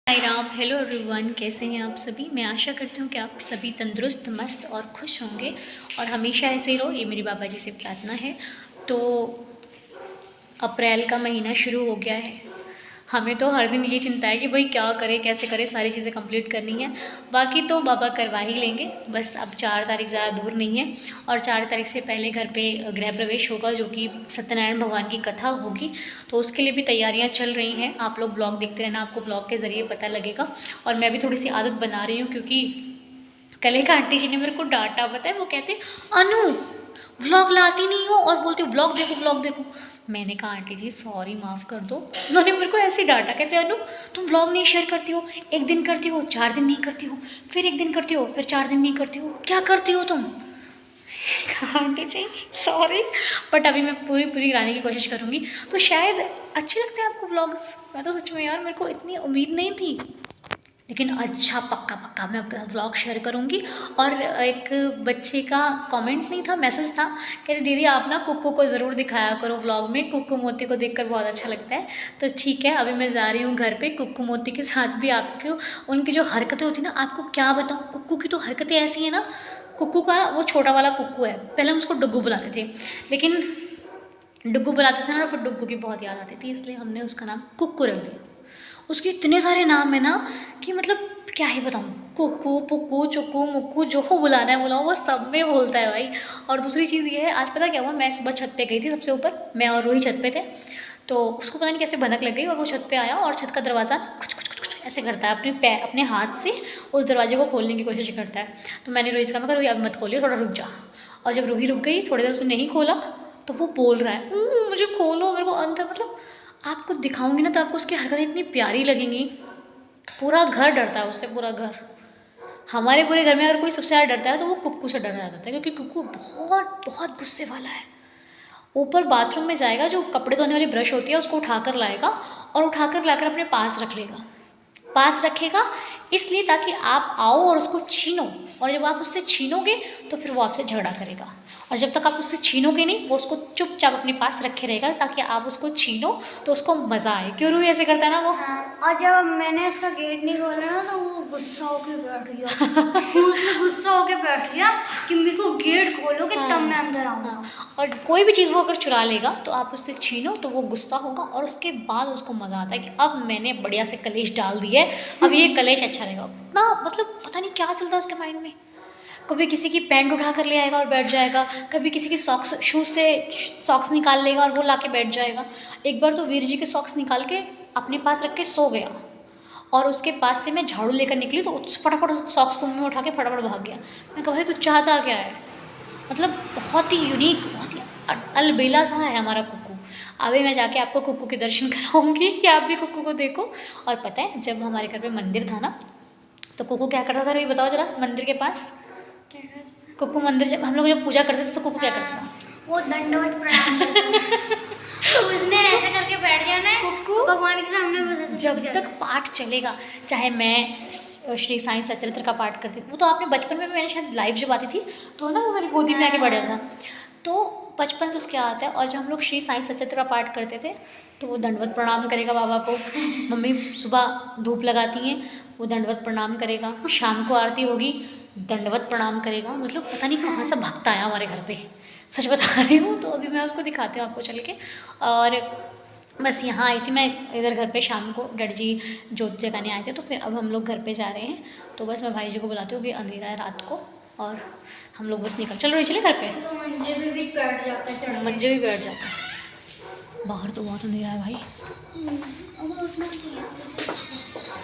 हाय Ram, hello everyone, कैसे हैं आप सभी। मैं आशा करती हूँ कि आप सभी तंदुरुस्त, मस्त और खुश होंगे और हमेशा ऐसे ही रहो, ये मेरी बाबा जी से प्रार्थना है। तो अप्रैल का महीना शुरू हो गया है। हमें तो हर दिन ये चिंता है कि भाई क्या करें, कैसे करें, सारी चीज़ें कंप्लीट करनी है। बाकी तो बाबा करवा ही लेंगे, बस अब 4 तारीख ज़्यादा दूर नहीं है और 4 तारीख से पहले घर पे गृह प्रवेश होगा, जो कि सत्यनारायण भगवान की कथा होगी। तो उसके लिए भी तैयारियां चल रही हैं। आप लोग ब्लॉग देखते रहना, आपको ब्लॉग के ज़रिए पता लगेगा। और मैं भी थोड़ी सी आदत बना रही हूँ, क्योंकि कल एक आंटी जी ने मेरे को डांटा, पता है। वो कहते अनु व्लॉग लाती नहीं हो और बोलती हो व्लॉग देखो व्लॉग देखो। मैंने कहा आंटी जी सॉरी, माफ़ कर दो। उन्होंने मेरे को ऐसे ही डांटा, कहते अनु तुम व्लॉग नहीं शेयर करती हो, एक दिन करती हो 4 दिन नहीं करती हो, फिर एक दिन करती हो फिर 4 दिन नहीं करती हो, क्या करती हो तुम। आंटी जी सॉरी, बट अभी मैं पूरी पूरी लाने की कोशिश करूँगी। तो शायद अच्छे लगते हैं आपको व्लॉग्स। मैं तो सच में यार, मेरे को इतनी उम्मीद नहीं थी, लेकिन अच्छा पक्का पक्का मैं आपके साथ व्लॉग शेयर करूँगी। और एक बच्चे का कमेंट नहीं था, मैसेज था, कहते दीदी आप ना कुक्कू को ज़रूर दिखाया करो व्लॉग में, कुक्कू मोती को देखकर बहुत अच्छा लगता है। तो ठीक है, अभी मैं जा रही हूँ घर पे कुक्कू मोती के साथ भी। आपको उनकी जो हरकतें होती हैं ना, आपको क्या बताऊँ, कुक्कू की तो हरकतें ऐसी हैं ना। कुक्कू का वो छोटा वाला कुक्कू है, पहले हम उसको डुग्गू बुलाते थे, लेकिन डुग्गू बुलाते थे ना, फिर डुग्गू की बहुत याद आती थी, इसलिए हमने उसका नाम कुक्कू रख दिया। उसके इतने सारे नाम है ना कि मतलब क्या ही बताऊँ। कुक्कू, पुक्कू, चुक्कू, मुक्कू, जो को बुलाना है बुलाओ, वो सब में बोलता है भाई। और दूसरी चीज़ ये है, आज पता क्या हुआ, मैं सुबह छत पे गई थी, सबसे ऊपर मैं और रोही छत पे थे। तो उसको पता नहीं कैसे भनक लग गई और वो छत पे आया और छत का दरवाज़ा कुछ कुछ कुछ कुछ ऐसे करता है, अपने हाथ से उस दरवाजे को खोलने की कोशिश करता है। तो मैंने रोही से कहा, मैं रोही अब मत खोलिए, थोड़ा रुक जा। और जब रोही रुक गई, थोड़ी देर उसने नहीं खोला, तो वो बोल रहा है मुझे खोलो, मेरे को अंदर, मतलब आपको दिखाऊंगी ना तो आपको उसकी हरकतें इतनी प्यारी लगेंगी। पूरा घर डरता है उससे, पूरा घर। हमारे पूरे घर में अगर कोई सबसे ज़्यादा डरता है तो वो कुक्कू से डर जाता है, क्योंकि कुक्कू बहुत बहुत गुस्से वाला है। ऊपर बाथरूम में जाएगा, जो कपड़े धोने वाली ब्रश होती है उसको उठाकर लाएगा और उठाकर लाकर अपने पास रख लेगा। पास रखेगा इसलिए ताकि आप आओ और उसको छीनो, और जब आप उससे छीनोगे तो फिर वो आपसे झगड़ा करेगा। और जब तक आप उससे छीनोगे नहीं, वो उसको चुपचाप अपने पास रखे रहेगा ताकि आप उसको छीनो तो उसको मज़ा आए। क्यों रूही ऐसे करता है ना वो। हाँ, और जब मैंने इसका गेट नहीं खोला ना तो वो गुस्सा होके बैठ गया। उसने गुस्सा होके बैठ गया कि मेरे को गेट खोलोगे तब मैं अंदर आऊँगा। और कोई भी चीज़ वो अगर चुरा लेगा तो आप उससे छीनो तो वो गुस्सा होगा, और उसके बाद उसको मज़ा आता है कि अब मैंने बढ़िया से कलेश डाल दिया है, अब ये कलेश अच्छा रहेगा ना। मतलब पता नहीं क्या चलता है उसके माइंड में। कभी किसी की पैंट उठा कर ले आएगा और बैठ जाएगा, कभी किसी की सॉक्स, शूज़ से सॉक्स निकाल लेगा और वो ला के बैठ जाएगा। एक बार तो वीर जी के सॉक्स निकाल के अपने पास रख के सो गया, और उसके पास से मैं झाड़ू लेकर निकली तो फटाफट उसको सॉक्स को मुँह में उठा के फटाफट भाग गया। मैं कहा भाई तू चाहता क्या है। मतलब बहुत ही यूनिक, बहुत ही अलबेला सा है हमारा कुक्कू। अभी मैं जाके आपको कुक्कू के दर्शन कराऊंगी कि आप भी कुक्कू को देखो। और पता है जब हमारे घर पे मंदिर था ना, तो कुक्कू क्या करता था, ये बताओ जरा। मंदिर के पास कुक्कू, मंदिर जब हम लोग जब पूजा करते थे तो कुक्कू क्या करता था, वो दंडवत प्रणाम करता था। उसने ऐसे करके बैठ गया ना कुक्कू भगवान के सामने, बस ऐसे जब तक पाठ चलेगा। चाहे मैं श्री साईं सचरित्र का पाठ करती थी, वो तो आपने बचपन में मैंने शायद लाइव जब आती थी तो ना वो मेरी गोदी में आके बैठा था, तो बचपन से उसके आता है। और जब हम लोग श्री साईं सचरित्र का पाठ करते थे तो वो दंडवत प्रणाम करेगा बाबा को। मम्मी सुबह धूप लगाती हैं, वो दंडवत प्रणाम करेगा। शाम को आरती होगी, दंडवत प्रणाम करेगा। मतलब पता नहीं कहाँ से भक्त आया हमारे घर पे, सच बता रही हूँ। तो अभी मैं उसको दिखाती हूँ आपको चल के। और बस यहाँ आई थी मैं इधर घर पे, शाम को डैडी जी जोत जगाने आए थे, तो फिर अब हम लोग घर पे जा रहे हैं। तो बस मैं भाई जी को बुलाती हूँ कि अंधेरा है रात को, और हम लोग बस निकल चल रहे, चले घर पे। तो मंजे में भी बैठ जाता है, चढ़ मंजे भी बैठ जाता है। बाहर तो बहुत अंधेरा है भाई,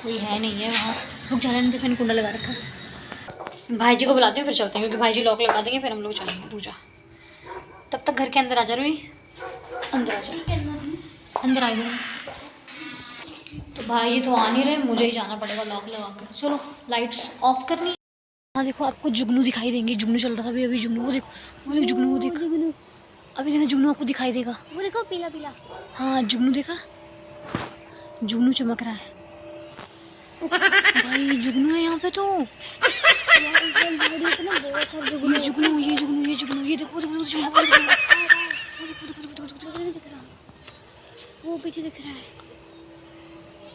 कोई है नहीं है वहाँ। रुक जा रहे हैं, मैंने कुंडा लगा रखा है। भाई जी को बुलाती हूँ फिर चलते हैं, क्योंकि भाई जी लॉक लगा देंगे, फिर हम लोग चलेंगे। रुक जा, तब तक घर के अंदर आ जा रही, अंदर आ जा, अंदर आ गए। तो भाई जी तो आ नहीं रहे, मुझे ही जाना पड़ेगा लॉक लगा कर। चलो लाइट्स ऑफ करनी। हाँ देखो आपको जुगनू दिखाई देंगे, जुगनू चल रहा था अभी, जुगनू वो देखो, वो देखो जुगनू, वो देखो अभी देखना, जुगनू आपको दिखाई देगा। वो देखो पीला पीला। हाँ जुगनू देखा, जुगनू चमक रहा है भाई, जुगनू है यहाँ पे। तो जुगनू, ये जुगनू, ये जुगनू, ये जुगनू, ये देखो देखो वो पीछे दिख रहा है।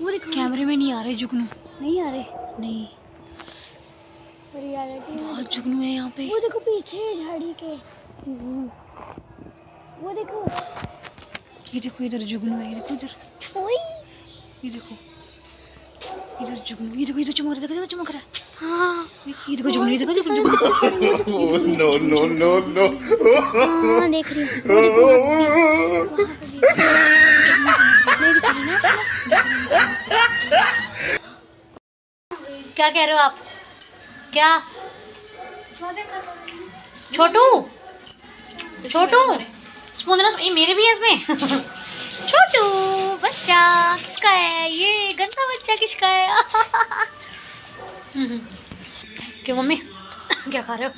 वो देखो कैमरे में नहीं आ रहे जुगनू, नहीं आ रहे। नहीं रियलिटी में बहुत जुगनू है यहाँ पे। वो देखो पीछे झाड़ी के, वो देखो ये देखो इधर जुगनू है, ये देखो इधर, ओए ये देखो इधर जुगनू, ये देखो इधर चमक रहा है, देखो चमक रहा है, हाँ ये देखो जुगनू, ये देखो जुगनू। no, no, no, no. हाँ देख रही हूँ। क्या कह रहे हो आप? क्या छोटू, छोटू स्पून देना, ये मेरे भी है इसमें। छोटू बच्चा किसका है? ये गंदा बच्चा किसका है? क्यों मम्मी क्या खा रहे हो?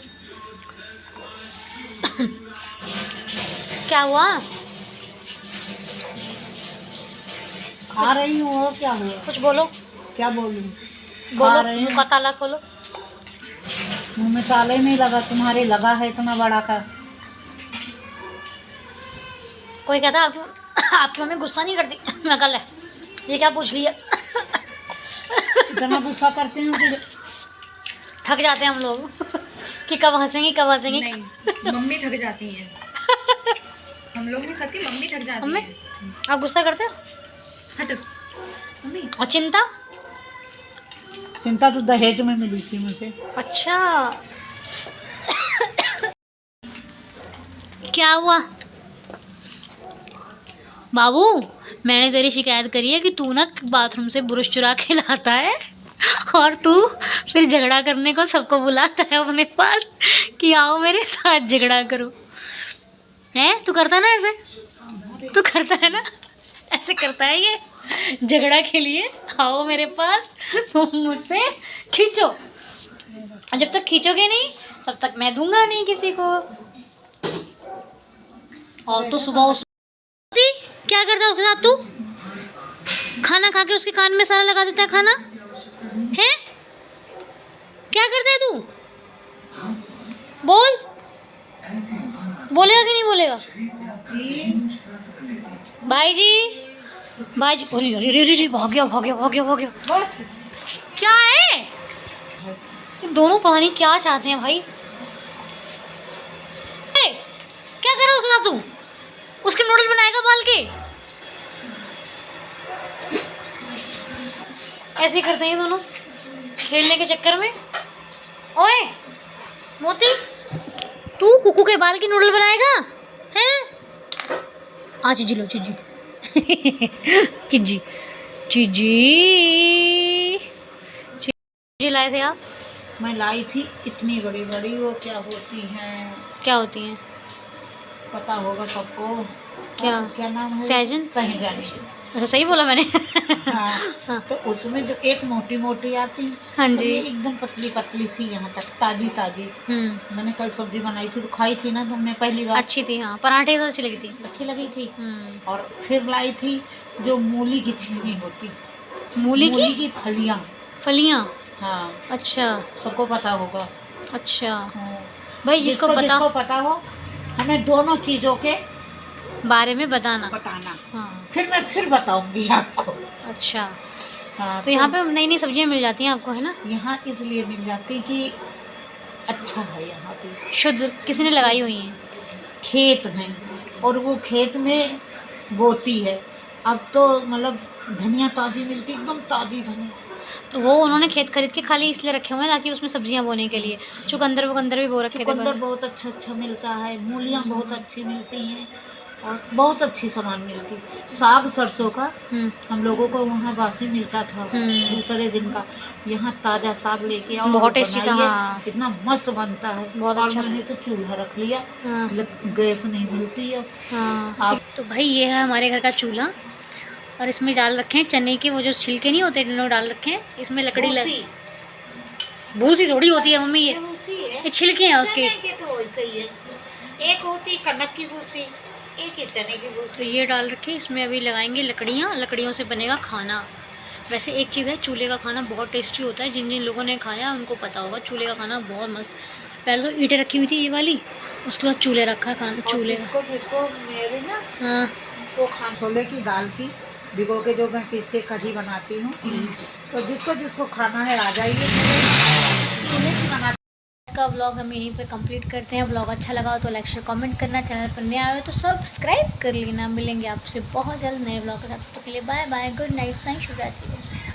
क्या हुआ? खा रही हूँ और क्या हुआ? कुछ बोलो, क्या बोलूँ? बोलो, रहे हैं। मुँह का ताला खोलो। मुँह में ताले नहीं लगा, तुम्हारे लगा है इतना बड़ा का। कोई कहता आपकी मम्मी गुस्सा नहीं करती। मैं कल है ये क्या पूछ लिया। इतना गुस्सा करते हैं कि थक जाते हैं हम लोग कि कब हंसेंगे कब हंसेंगे। नहीं, मम्मी थक जाती हैं। हम लोग नहीं थकते, मम्मी थक जाती मम्मी है। आप गुस्सा करते हो? हट मम्मी। और चिंता? चिंता तो दहेज में मिली थी मुझे। अच्छा क्या हुआ बाबू? मैंने तेरी शिकायत करी है कि तू ना बाथरूम से ब्रश चुरा के लाता है और तू फिर झगड़ा करने को सबको बुलाता है अपने पास कि आओ मेरे साथ झगड़ा करो। हैं तू करता ना ऐसे? तू करता है ना ऐसे? करता है ये झगड़ा के लिए, आओ मेरे पास तुम मुझसे खींचो, और जब तक खींचोगे नहीं तब तक मैं दूंगा नहीं किसी को। और तो सुबह क्या करता है उसके साथ? तू खाना खा के उसके कान में सारा लगा देता है खाना है? क्या करता है तू? बोल, बोलेगा कि नहीं बोलेगा? भाई जी, भाई जी, अरे अरे अरे भाग गया भाग गया भाग गया भाग गया। क्या है ये दोनों? पता नहीं क्या चाहते हैं भाई। क्या कर रहा है उसके साथ तू? उसके नूडल बनाएगा बाल के? ऐसे ही करते हैं दोनों खेलने के चक्कर में। ओए मोती, तू कुकू के बाल के नूडल बनाएगा हैं? आ चिज्जी लो, चिज्जी चिज्जी चिज्जी चिज्जी लाए थे आप? मैं लाई थी इतनी बड़ी बड़ी, वो क्या होती हैं? क्या होती हैं? पता होगा सबको। क्या? क्या नाम है? सहजन? कहीं जाने। अच्छा सही बोला मैंने। हाँ, तो उसमें जो एक मोटी मोटी आती, हाँ तो जी। ये एकदम पतली पतली थी यहाँ तक, ताजी ताजी। मैंने कल सब्जी बनाई थी तो खाई थी ना तुमने पहली बार। अच्छी थी हाँ, पराठे तो अच्छी लगी थी। अच्छी लगी थी। और फिर लाई थी जो मूली की छिलनी होती, मूली की फलियाँ। फलियाँ? हाँ, अच्छा सबको पता होगा। अच्छा हाँ। भाई जिसको पता हो हमें दोनों चीज़ों के बारे में बताना। हाँ, फिर मैं फिर बताऊंगी आपको। अच्छा हाँ, तो यहाँ पे नई नई सब्जियाँ मिल जाती हैं आपको, है ना? यहाँ इसलिए मिल जाती कि अच्छा है यहाँ पे, शुद्ध किसी ने लगाई हुई है। खेत हैं और वो खेत में बोती है। अब तो मतलब धनिया ताज़ी मिलती, एकदम ताज़ी धनिया। तो वो उन्होंने खेत खरीद के खाली इसलिए रखे हुए हैं ताकि उसमें सब्जियां बोने के लिए। चुकंदर वुकंदर भी बो रखे थे। चुकंदर बहुत अच्छा मिलता है, मूलियाँ बहुत अच्छी मिलती हैं और बहुत अच्छी सामान मिलती। साग सरसों का हम लोगों को वहाँ बासी मिलता था दूसरे दिन का। यहाँ ताज़ा साग लेके आओ, बहुत टेस्टी था। हाँ। इतना मस्त बनता है। बहुत और अच्छा मैंने तो चूल्हा रख लिया। हाँ। गैस नहीं मिलती है। हाँ तो भाई ये है हमारे घर का चूल्हा, और इसमें डाल रखे हैं चने के वो जो छिलके नहीं होते, वो डाल रखे हैं। इसमें लकड़ी भूसी थोड़ी होती है मम्मी, ये छिलके हैं उसके। तो वैसे ही है, एक होती कनक की भूसी, एक ही चने की भूसी। तो ये डाल रखे, इसमें अभी लगाएंगे लकड़ियाँ, लकड़ियों से बनेगा खाना। वैसे एक चीज़ है, चूल्हे का खाना बहुत टेस्टी होता है। जिन जिन लोगों ने खाया उनको पता होगा, चूल्हे का खाना बहुत मस्त। पहले तो ईंटें रखी हुई थी ये वाली, उसके बाद चूल्हे रखा खाना, चूल्हे का। जिसको मेरे ना हाँ वो छोले की दाल थी, भिगो के जो मैं पीस के कढ़ी बनाती हूँ। तो जिसको जिसको खाना है आ जाइए। चूल्हे की बना का व्लॉग हम यहीं पे कंप्लीट करते हैं। व्लॉग अच्छा लगा हो तो लाइक शेयर कमेंट करना, चैनल पर नए आए हो तो सब्सक्राइब कर लेना। मिलेंगे आपसे बहुत जल्द नए व्लॉग के साथ। तब तक के लिए bye bye, good night, Sai Shivratri.